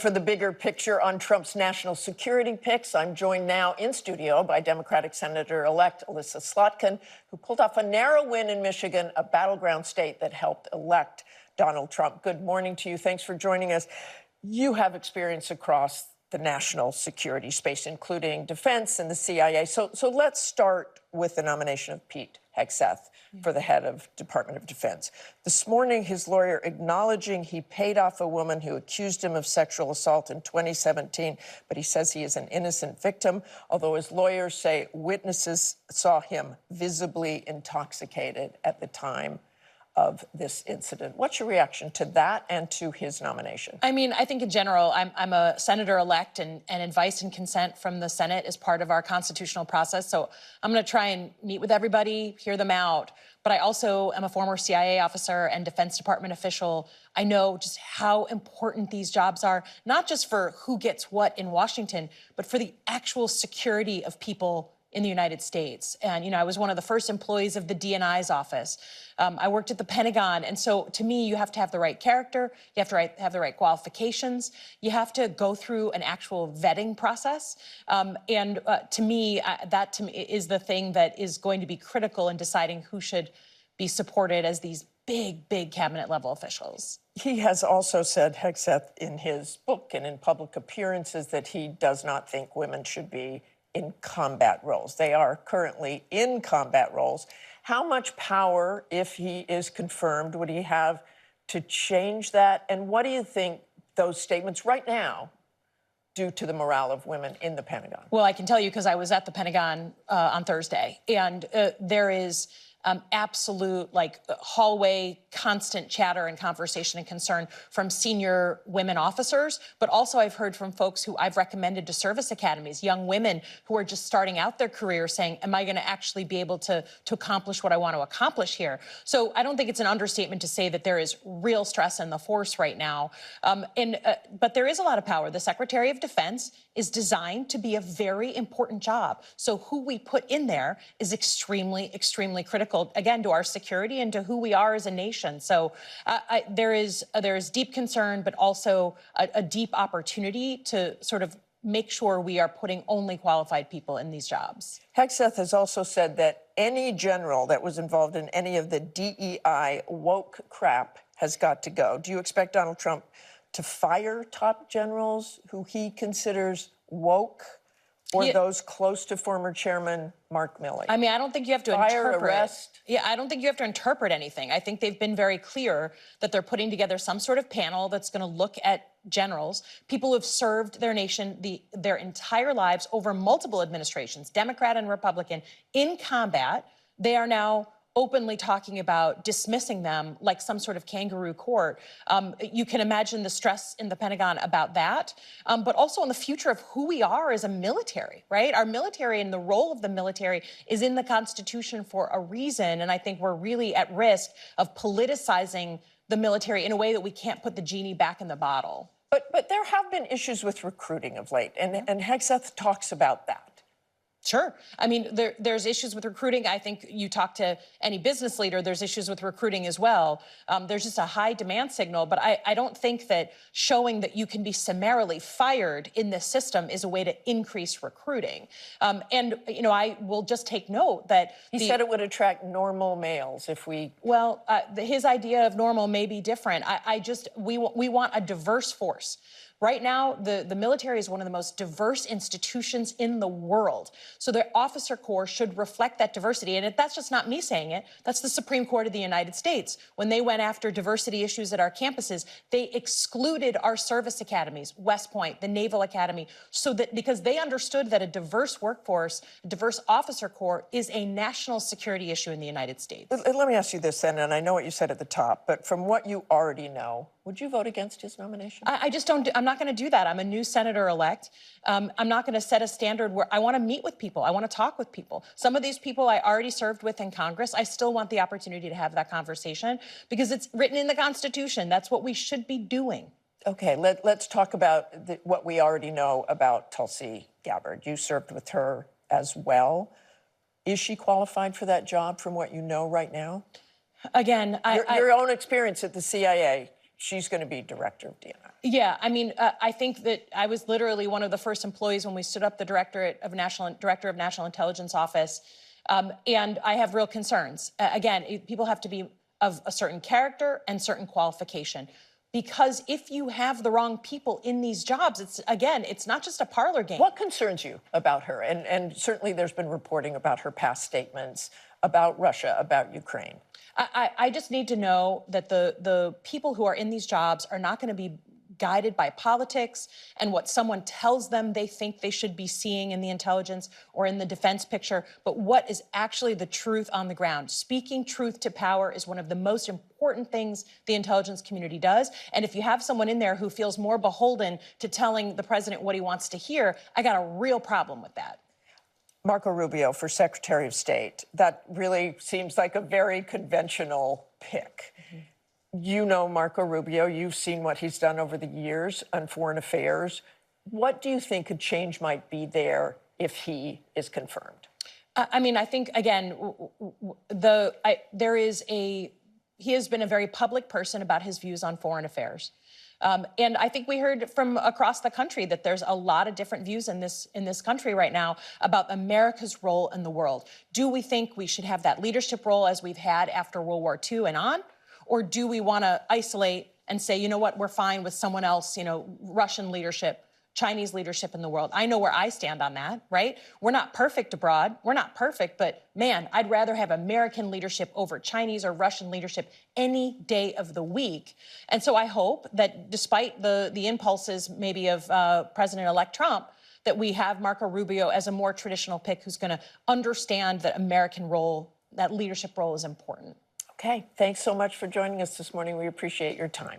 For the bigger picture on Trump's national security picks, I'm joined now in studio by Democratic Senator-elect Elissa Slotkin, who pulled off a narrow win in Michigan, a battleground state that helped elect Donald Trump. Good morning to you. Thanks for joining us. You have experience across the national security space, including defense and the CIA. So let's start with the nomination of Pete Hegseth for the head of Department of Defense. This morning, his lawyer acknowledging he paid off a woman who accused him of sexual assault in 2017, but he says he is an innocent victim, although his lawyers say witnesses saw him visibly intoxicated at the time of this incident. What's your reaction to that and to his nomination? I mean, I think in general, I'm a senator-elect, and advice and consent from the Senate is part of our constitutional process. So I'm going to try and meet with everybody, hear them out. But I also am a former CIA officer and Defense Department official. I know just how important these jobs are, not just for who gets what in Washington, but for the actual security of people in the United States. And, you know, I was one of the first employees of the DNI's office. I worked at the Pentagon. And so to me, you have to have the right character. You have to have the right qualifications. You have to go through an actual vetting process. To me, that to me is the thing that is going to be critical in deciding who should be supported as these big cabinet level officials. He has also said, Hegseth, in his book and in public appearances, that he does not think women should be in combat roles. They are currently in combat roles. How much power, if he is confirmed, would he have to change that? And what do you think those statements right now do to the morale of women in the Pentagon? Well, I can tell you because I was at the Pentagon on Thursday, and there is absolute, like, hallway constant chatter and conversation and concern from senior women officers. But also I've heard from folks who I've recommended to service academies, young women who are just starting out their career saying, am I going to actually be able to accomplish what I want to accomplish here? So I don't think it's an understatement to say that there is real stress in the force right now. But there is a lot of power. The Secretary of Defense is designed to be a very important job. So who we put in there is extremely critical, again, to our security and to who we are as a nation. So there is deep concern, but also a deep opportunity to sort of make sure we are putting only qualified people in these jobs. Hegseth has also said that any general that was involved in any of the DEI woke crap has got to go. Do you expect Donald Trump to fire top generals who he considers woke, or those close to former Chairman Mark Milley? I mean, I don't think you have to interpret. Arrest? Yeah, I don't think you have to interpret anything. I think they've been very clear that they're putting together some sort of panel that's going to look at generals, people who have served their nation their entire lives over multiple administrations, Democrat and Republican, in combat. They are now openly talking about dismissing them like some sort of kangaroo court. You can imagine the stress in the Pentagon about that, but also on the future of who we are as a military, right? Our military and the role of the military is in the Constitution for a reason, and I think we're really at risk of politicizing the military in a way that we can't put the genie back in the bottle. But there have been issues with recruiting of late, and Hegseth talks about that. Sure. I mean, there's issues with recruiting. I think you talk to any business leader, there's issues with recruiting as well. There's just a high demand signal, but I don't think that showing that you can be summarily fired in this system is a way to increase recruiting. And, you know, I will just take note that he said it would attract normal males if we... Well, his idea of normal may be different. We want a diverse force. Right now, the military is one of the most diverse institutions in the world. So their officer corps should reflect that diversity. And that's just not me saying it. That's the Supreme Court of the United States. When they went after diversity issues at our campuses, they excluded our service academies, West Point, the Naval Academy, so that because they understood that a diverse workforce, a diverse officer corps is a national security issue in the United States. Let me ask you this, then, and I know what you said at the top, but from what you already know, would you vote against his nomination? I just don't. I'm not going to do that. I'm a new senator-elect. I'm not going to set a standard where I want to meet with people. I want to talk with people. Some of these people I already served with in Congress. I still want the opportunity to have that conversation because it's written in the Constitution. That's what we should be doing. Okay, let's talk about what we already know about Tulsi Gabbard. You served with her as well. Is she qualified for that job from what you know right now? Again, your own experience at the CIA she's going to be director of DNI. Yeah, I mean, I think that I was literally one of the first employees when we stood up the director of National Intelligence Office, and I have real concerns. Again, people have to be of a certain character and certain qualification. Because if you have the wrong people in these jobs, it's not just a parlor game. What concerns you about her? And certainly there's been reporting about her past statements about Russia, about Ukraine. I just need to know that the people who are in these jobs are not going to be guided by politics and what someone tells them they think they should be seeing in the intelligence or in the defense picture, but what is actually the truth on the ground. Speaking truth to power is one of the most important things the intelligence community does. And if you have someone in there who feels more beholden to telling the president what he wants to hear, I got a real problem with that. Marco Rubio for Secretary of State. That really seems like a very conventional pick. Mm-hmm. You know Marco Rubio. You've seen what he's done over the years on foreign affairs. What do you think a change might be there if he is confirmed? I mean, I think, again, he has been a very public person about his views on foreign affairs. And I think we heard from across the country that there's a lot of different views in this country right now about America's role in the world. Do we think we should have that leadership role as we've had after World War II and on? Or do we want to isolate and say, you know what, we're fine with someone else, Russian leadership, Chinese leadership in the world? I know where I stand on that, right? We're not perfect abroad. We're not perfect, but man, I'd rather have American leadership over Chinese or Russian leadership any day of the week. And so I hope that despite the impulses maybe of President-elect Trump, that we have Marco Rubio as a more traditional pick who's going to understand that American role, that leadership role is important. Okay, thanks so much for joining us this morning. We appreciate your time.